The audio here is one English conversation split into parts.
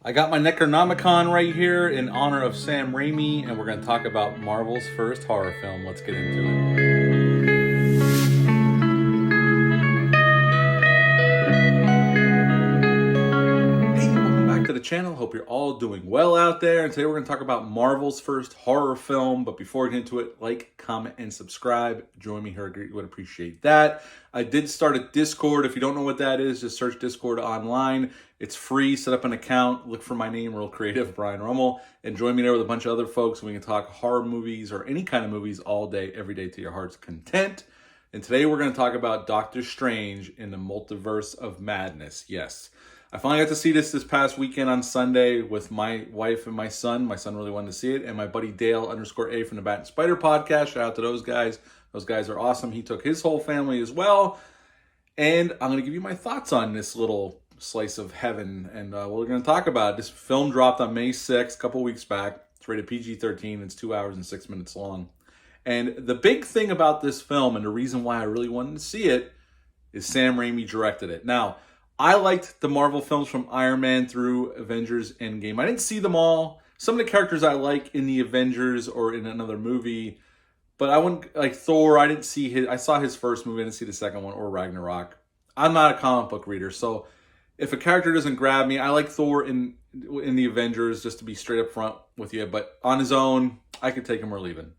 I got my Necronomicon right here in honor of Sam Raimi, and we're going to talk about Marvel's first horror film. Let's get into it. Hey, welcome back to the channel. Hope you're all doing well out there. And today we're going to talk about Marvel's first horror film. But before we get into it, like, comment, and subscribe. Join me here. I would appreciate that. I did start a Discord. If you don't know what that is, just search Discord online. It's free. Set up an account. Look for my name, Real Creative, Brian Rummel, and join me there with a bunch of other folks. And we can talk horror movies or any kind of movies all day, every day to your heart's content. And today we're going to talk about Doctor Strange in the Multiverse of Madness. Yes. I finally got to see this past weekend on Sunday with my wife and my son. My son really wanted to see it. And my buddy Dale _A from the Bat and Spider podcast. Shout out to those guys. Those guys are awesome. He took his whole family as well. And I'm going to give you my thoughts on this little slice of heaven. And what we're going to talk about. This film dropped on May 6th, a couple weeks back. It's rated PG-13. It's 2 hours and 6 minutes long. And the big thing about this film, and the reason why I really wanted to see it, is Sam Raimi directed it. Now, I liked the Marvel films from Iron Man through Avengers Endgame. I didn't see them all. Some of the characters I like in the Avengers or in another movie, but I wouldn't, like Thor, I didn't see his, I saw his first movie, I didn't see the second one, or Ragnarok. I'm not a comic book reader, so if a character doesn't grab me, I like Thor in the Avengers, just to be straight up front with you, but on his own, I could take him or leave him.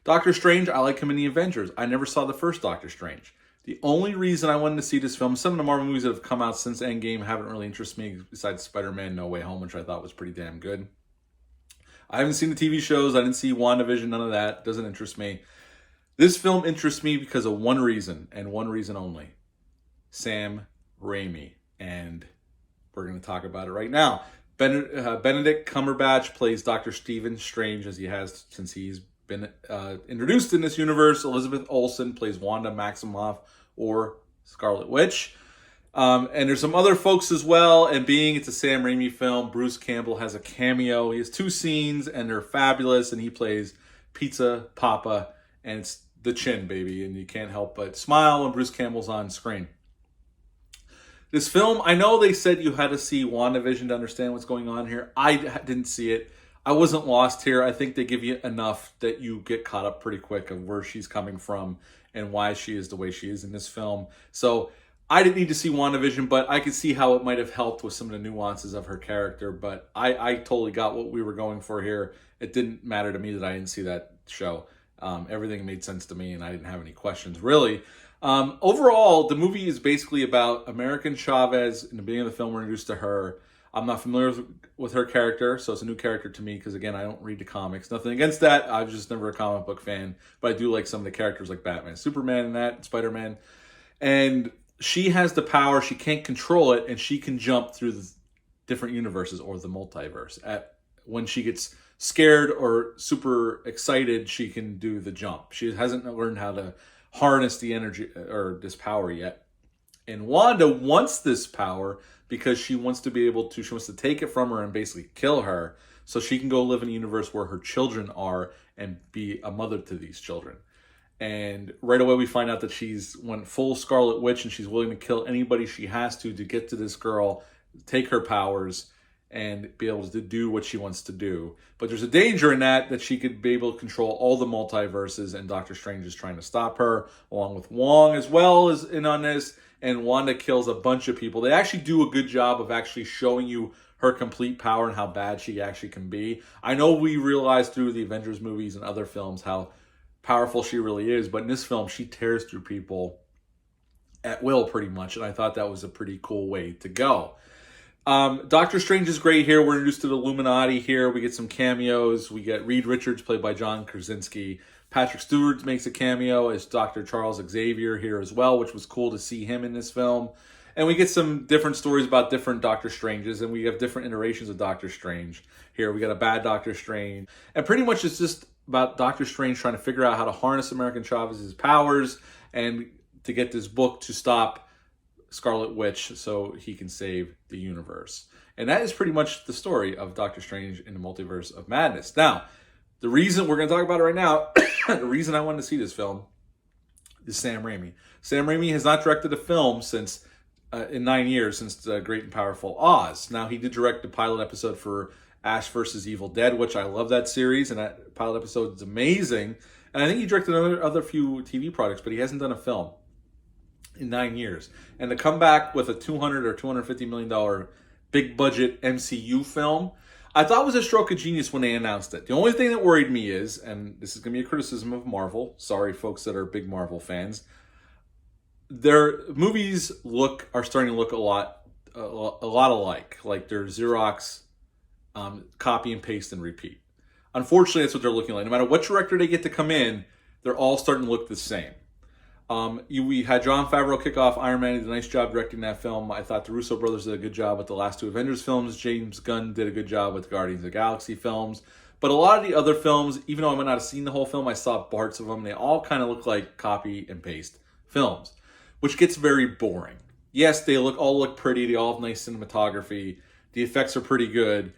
Doctor Strange, I like him in the Avengers. I never saw the first Doctor Strange. The only reason I wanted to see this film, some of the Marvel movies that have come out since Endgame haven't really interested me, besides Spider-Man No Way Home, which I thought was pretty damn good. I haven't seen the TV shows. I didn't see WandaVision, none of that. Doesn't interest me. This film interests me because of one reason, and one reason only. Sam Raimi. And we're going to talk about it right now. Benedict Cumberbatch plays Dr. Stephen Strange, as he has since he's been introduced in this universe. Elizabeth Olsen plays Wanda Maximoff, or Scarlet Witch. And there's some other folks as well. And being it's a Sam Raimi film, Bruce Campbell has a cameo. He has 2 scenes, and they're fabulous. And he plays Pizza Papa, and it's the chin, baby. And you can't help but smile when Bruce Campbell's on screen. This film, I know they said you had to see WandaVision to understand what's going on here. I didn't see it. I wasn't lost here. I think they give you enough that you get caught up pretty quick of where she's coming from and why she is the way she is in this film. So I didn't need to see WandaVision, but I could see how it might have helped with some of the nuances of her character. But I totally got what we were going for here. It didn't matter to me that I didn't see that show. Everything made sense to me, and I didn't have any questions, really. Overall, the movie is basically about American Chavez. In the beginning of the film, we're introduced to her. I'm not familiar with her character, so it's a new character to me because, again, I don't read the comics. Nothing against that. I was just never a comic book fan, but I do like some of the characters like Batman, Superman, and that, Spider-Man. And she has the power. She can't control it, and she can jump through the different universes or the multiverse. When she gets scared or super excited, she can do the jump. She hasn't learned how to harness the energy or this power yet. And Wanda wants this power because she wants to be able to, she wants to take it from her and basically kill her so she can go live in a universe where her children are and be a mother to these children. And right away we find out that she's went full Scarlet Witch and she's willing to kill anybody she has to get to this girl, take her powers, and be able to do what she wants to do. But there's a danger in that she could be able to control all the multiverses, and Doctor Strange is trying to stop her, along with Wong as well as in on this. And Wanda kills a bunch of people. They actually do a good job of actually showing you her complete power and how bad she actually can be. I know we realize through the Avengers movies and other films how powerful she really is, but in this film, she tears through people at will pretty much, and I thought that was a pretty cool way to go. Doctor Strange is great here. We're introduced to the Illuminati here. We get some cameos. We get Reed Richards, played by John Krasinski. Patrick Stewart makes a cameo as Dr. Charles Xavier here as well, which was cool to see him in this film. And we get some different stories about different Doctor Stranges, and we have different iterations of Doctor Strange. Here we got a bad Doctor Strange. And pretty much it's just about Doctor Strange trying to figure out how to harness American Chavez's powers and to get this book to stop Scarlet Witch so he can save the universe. And that is pretty much the story of Doctor Strange in the Multiverse of Madness. Now, the reason we're going to talk about it right now, the reason I wanted to see this film is Sam Raimi. Sam Raimi has not directed a film since in 9 years since Great and Powerful Oz. Now, he did direct the pilot episode for Ash vs. Evil Dead, which I love that series, and that pilot episode is amazing. And I think he directed other few TV projects, but he hasn't done a film in 9 years. And to come back with a $200 or $250 million big budget MCU film, I thought was a stroke of genius when they announced it. The only thing that worried me is, and this is going to be a criticism of Marvel, sorry folks that are big Marvel fans, their movies are starting to look a lot alike. Like they're Xerox, copy and paste and repeat. Unfortunately, that's what they're looking like. No matter what director they get to come in, they're all starting to look the same. We had Jon Favreau kick off Iron Man. He did a nice job directing that film. I thought the Russo brothers did a good job with the last two Avengers films. James Gunn did a good job with Guardians of the Galaxy films. But a lot of the other films, even though I might not have seen the whole film, I saw parts of them. They all kind of look like copy and paste films, which gets very boring. Yes, they all look pretty. They all have nice cinematography. The effects are pretty good.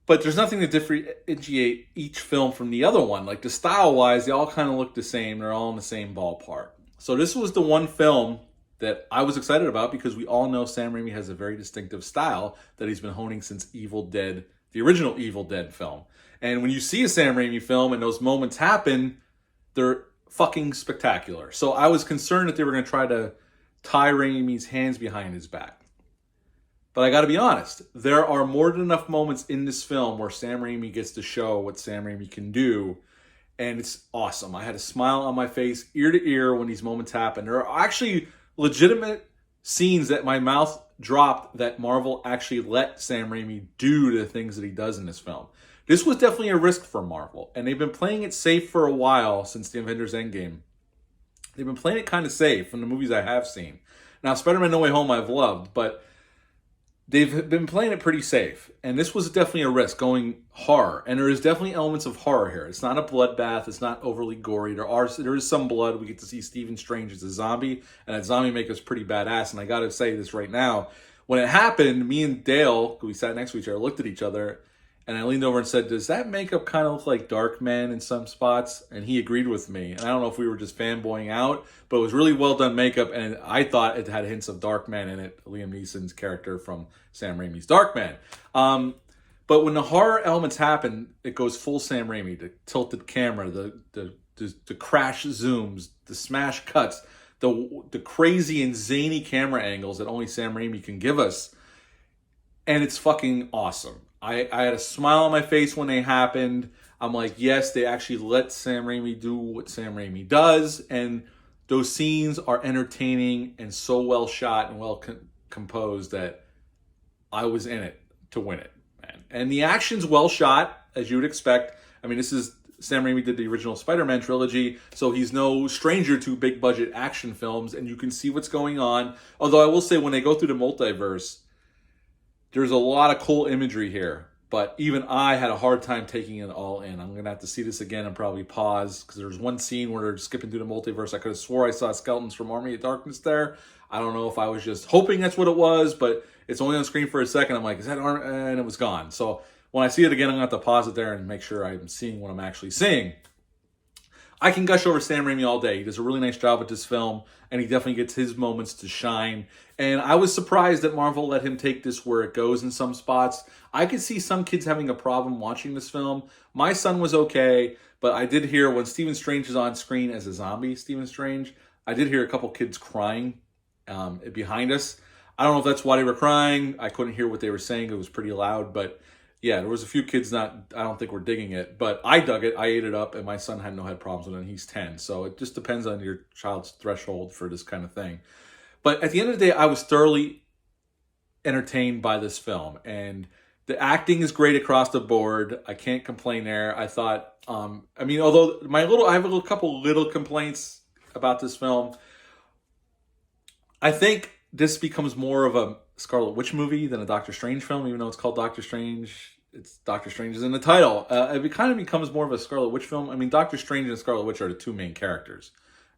But there's nothing to differentiate each film from the other one. Like the style-wise, they all kind of look the same. They're all in the same ballpark. So this was the one film that I was excited about because we all know Sam Raimi has a very distinctive style that he's been honing since Evil Dead, the original Evil Dead film. And when you see a Sam Raimi film and those moments happen, they're fucking spectacular. So I was concerned that they were going to try to tie Raimi's hands behind his back. But I got to be honest, there are more than enough moments in this film where Sam Raimi gets to show what Sam Raimi can do, and it's awesome. I had a smile on my face, ear to ear, when these moments happen. There are actually legitimate scenes that my mouth dropped that Marvel actually let Sam Raimi do the things that he does in this film. This was definitely a risk for Marvel, and they've been playing it safe for a while since the Avengers Endgame. They've been playing it kind of safe from the movies I have seen. Now, Spider-Man No Way Home I've loved, but they've been playing it pretty safe. And this was definitely a risk, going horror. And there is definitely elements of horror here. It's not a bloodbath. It's not overly gory. There is some blood. We get to see Stephen Strange as a zombie. And that zombie makeup's pretty badass. And I got to say this right now. When it happened, me and Dale, we sat next to each other, looked at each other. And I leaned over and said, does that makeup kind of look like Darkman in some spots? And he agreed with me. And I don't know if we were just fanboying out, but it was really well done makeup. And I thought it had hints of Darkman in it, Liam Neeson's character from Sam Raimi's Darkman. But when the horror elements happen, it goes full Sam Raimi. The tilted camera, the crash zooms, the smash cuts, the crazy and zany camera angles that only Sam Raimi can give us. And it's fucking awesome. I had a smile on my face when they happened. I'm like, yes, they actually let Sam Raimi do what Sam Raimi does. And those scenes are entertaining and so well shot and well composed that I was in it to win it, man. And the action's well shot, as you would expect. I mean, this is Sam Raimi did the original Spider-Man trilogy, so he's no stranger to big budget action films, and you can see what's going on. Although I will say, when they go through the multiverse, there's a lot of cool imagery here, but even I had a hard time taking it all in. I'm going to have to see this again and probably pause, because there's one scene where they're skipping through the multiverse. I could have swore I saw skeletons from Army of Darkness there. I don't know if I was just hoping that's what it was, but it's only on screen for a second. I'm like, is that Army? And it was gone. So when I see it again, I'm going to have to pause it there and make sure I'm seeing what I'm actually seeing. I can gush over Sam Raimi all day. He does a really nice job with this film, and he definitely gets his moments to shine. And I was surprised that Marvel let him take this where it goes in some spots. I could see some kids having a problem watching this film. My son was okay, but I did hear when Stephen Strange is on screen as a zombie, Stephen Strange, I did hear a couple kids crying behind us. I don't know if that's why they were crying. I couldn't hear what they were saying. It was pretty loud, but yeah, there was a few kids I don't think were digging it, but I dug it. I ate it up, and my son had no head problems with it, and he's 10. So it just depends on your child's threshold for this kind of thing. But at the end of the day, I was thoroughly entertained by this film, and the acting is great across the board. I can't complain there. I thought, although I have a couple little complaints about this film. I think this becomes more of a Scarlet Witch movie than a Doctor Strange film, even though it's called Doctor Strange. It's Doctor Strange is in the title. It kind of becomes more of a Scarlet Witch film. I mean, Doctor Strange and Scarlet Witch are the two main characters.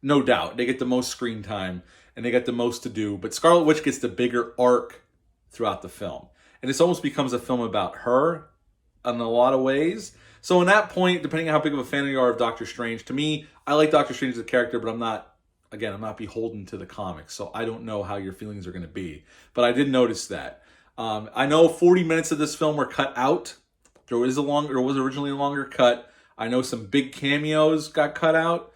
No doubt. They get the most screen time, and they get the most to do. But Scarlet Witch gets the bigger arc throughout the film. And this almost becomes a film about her in a lot of ways. So in that point, depending on how big of a fan you are of Doctor Strange, to me, I like Doctor Strange as a character, but I'm not again, I'm not beholden to the comics, so I don't know how your feelings are going to be. But I did notice that. I know 40 minutes of this film were cut out. There was originally a longer cut. I know some big cameos got cut out.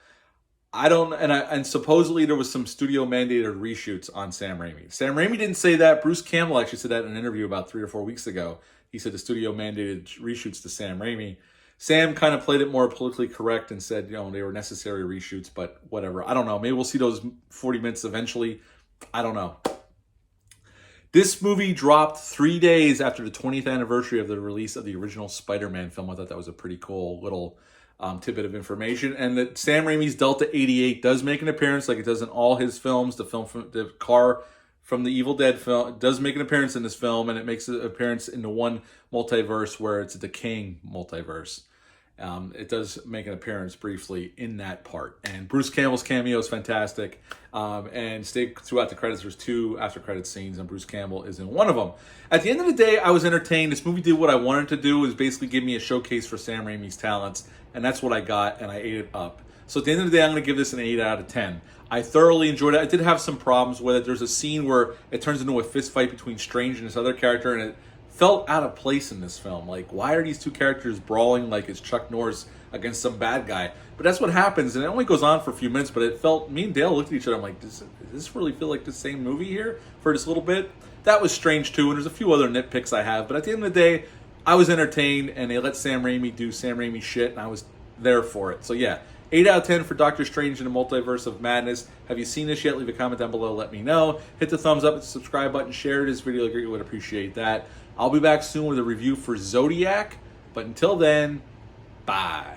And supposedly there was some studio mandated reshoots on Sam Raimi. Sam Raimi didn't say that. Bruce Campbell actually said that in an interview about 3 or 4 weeks ago. He said the studio mandated reshoots to Sam Raimi. Sam kind of played it more politically correct and said, they were necessary reshoots, but whatever. I don't know. Maybe we'll see those 40 minutes eventually. I don't know. This movie dropped 3 days after the 20th anniversary of the release of the original Spider-Man film. I thought that was a pretty cool little tidbit of information. And that Sam Raimi's Delta 88 does make an appearance, like it does in all his films. The car from the Evil Dead film does make an appearance in this film, and it makes an appearance in the one multiverse where it's a decaying multiverse. It does make an appearance briefly in that part. And Bruce Campbell's cameo is fantastic. And stay throughout the credits. There's 2 after credit scenes, and Bruce Campbell is in one of them. At the end of the day, I was entertained. This movie did what I wanted to do, is basically give me a showcase for Sam Raimi's talents. And that's what I got, and I ate it up. So at the end of the day, I'm going to give this an 8 out of 10. I thoroughly enjoyed it. I did have some problems with it. There's a scene where it turns into a fist fight between Strange and this other character, and it felt out of place in this film. Like, why are these 2 characters brawling like it's Chuck Norris against some bad guy? But that's what happens, and it only goes on for a few minutes, but it felt, me and Dale looked at each other, I'm like, does this really feel like the same movie here for this little bit? That was strange too, and there's a few other nitpicks I have, but at the end of the day, I was entertained, and they let Sam Raimi do Sam Raimi shit, and I was there for it. So yeah, 8 out of 10 for Doctor Strange in the Multiverse of Madness. Have you seen this yet? Leave a comment down below, let me know. Hit the thumbs up, hit the subscribe button, share this video, I greatly would appreciate that. I'll be back soon with a review for Zodiac, but until then, bye.